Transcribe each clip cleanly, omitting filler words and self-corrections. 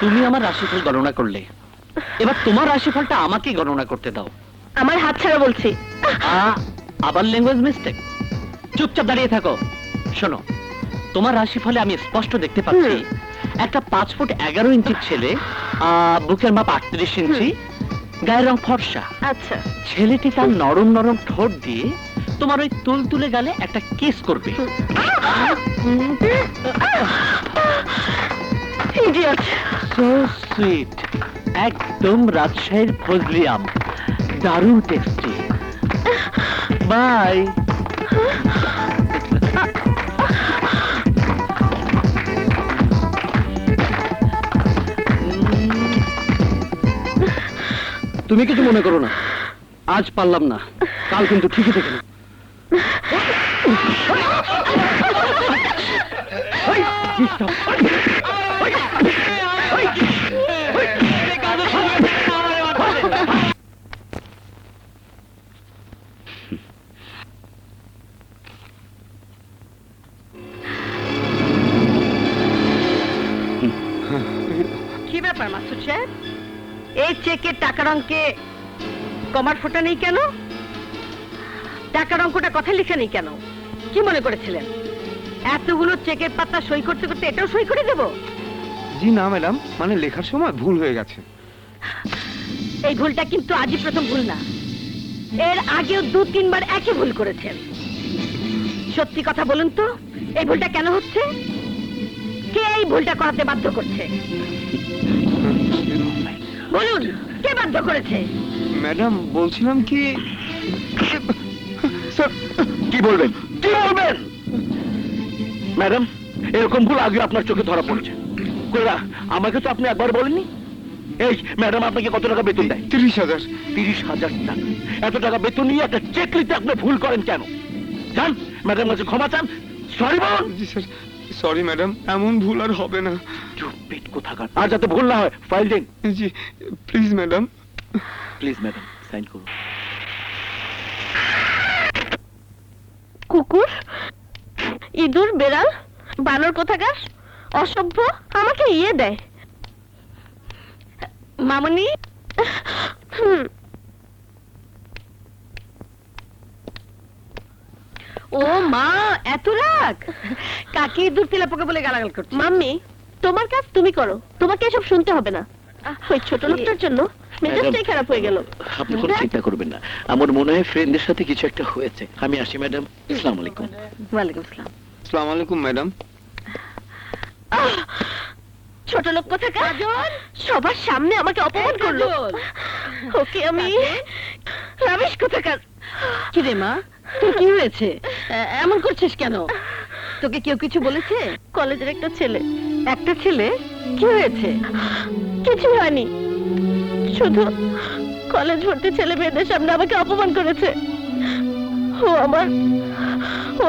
তুমি আমার রাশিফল গণনা করলে, এবার তোমার রাশিফলটা আমাকে গণনা করতে দাও। আমার হাত ছাড়া বলছি। আবার ল্যাঙ্গুয়েজ মিস্টেক। চুপচাপ দাঁড়িয়ে থাকো। শোনো, তোমার রাশিফলে আমি স্পষ্ট দেখতে পাচ্ছি একটা 5 ফুট 11 ইঞ্চির ছেলে, বুকের মাপ 38 ইঞ্চি, গায়ের রং ফর্সা। আচ্ছা, ছেলেটি তার নরম নরম ঠোঁট দিয়ে তোমার ওই তুলতুলে গালে একটা কিস করবে। ইডিয়ট। সো সুইট, একদম রাজশাহীর ফজলি আম, দারুণ টেস্টি। বাই। তুমি কিছু মনে করো না, আজ পারলাম না, কাল কিন্তু ঠিকই থেকে না। কি ব্যাপার মাসুদ সাহেব, এই চেকের টাকার অঙ্কে কমার ফোঁটা নেই কেন? টাকার অঙ্কটা কথা লিখে নেই কেন? কি মনে করেছিলেন এতগুলো চেকের পাতা সই করতে করতে এটাও সই করে দেব? জি না ম্যাডাম, মানে লেখার সময় ভুল হয়ে গেছে। এই ভুলটা কিন্তু আজই প্রথম ভুল না, এর আগেও 2-3 বার একই ভুল করেছেন। সত্যি কথা বলুন তো, এই ভুলটা কেন হচ্ছে? কে এই ভুলটা করাতে বাধ্য করছে? বলুন, কে বাধ্য করেছে? ম্যাডাম বলছিলাম কি, কি বলবেন, কি বলবেন? ম্যাডাম, এরকম ভুল আগে আপনার চোখে ধরা পড়েছে। কইরা আমাকে তো আপনি একবার বলেননি। এই ম্যাডাম, আপনাকে কত টাকা বেতন দেয়? 30,000। 30,000 টাকা। এত টাকা বেতন নিয়ে একটা চেক নিতে আপনি ভুল করেন কেন? জান, ম্যাডাম কাছে ক্ষমা চান, সরি বলুন। জি স্যার, সরি ম্যাডাম, এমন ভুল আর হবে না। চুপ পেট কোথাকার, আর যাতে ভুল না হয় ফাইল দিন। জি please madam. Please madam, sign করুন। কুকুর, ইঁদুর, বেড়াল, বানর কোথাকার, অসভ্য, আমাকে ইয়ে দেয়। মামনি, ও মা, এত রাগ! কাকে ইঁদুর তেলাপোকা বলে গালাগাল করছে? মাম্মি, তোমার কাজ তুমি করো, তোমাকে এসব শুনতে হবে না। ওই ছোট লোকটার জন্য মেজাজটাই খারাপ হয়ে গেল। আপনি কোনো চিন্তা করবেন না, আমার মনে হয় ফ্রেন্ডের সাথে কিছু একটা হয়েছে। আমি আসি ম্যাডাম, আসসালামু আলাইকুম। ওয়ালাইকুম আসসালাম। আসসালামু আলাইকুম ম্যাডাম। ছোট লোক কোথাকার, সবার সামনে আমাকে অপমান করলো। ওকে আমি রামেশ কোথাকার। কি রে মা, তোর কি হয়েছে? এমন করছিস কেন? তোকে কেউ কিছু বলেছে? কলেজের একটা ছেলে। একটা ছেলে? কি হয়েছে? কিছু হয়নি, শুধু কলেজ ভর্তি ছেলে মেয়েদের সামনে আমাকে অপমান করেছে। ও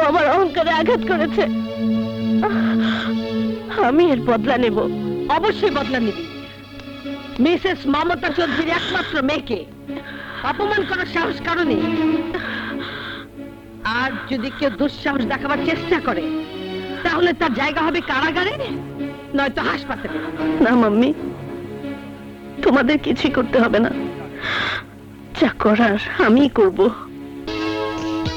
আমার অহংকারে আঘাত করেছে। আমি এর বদলা নেব। অবশ্যই বদলা নিবি। মিসেস মমতা চৌধুরীর একমাত্র মেয়েকে অপমান করার সাহস কারণে, আর যদি কেউ দুঃসাহস দেখাবার চেষ্টা করে তাহলে তার জায়গা হবে কারাগারে, নয়তো হাসপাতালে। না মাম্মি, তোমাদের কিছুই করতে হবে না, যা করার আমিই করব।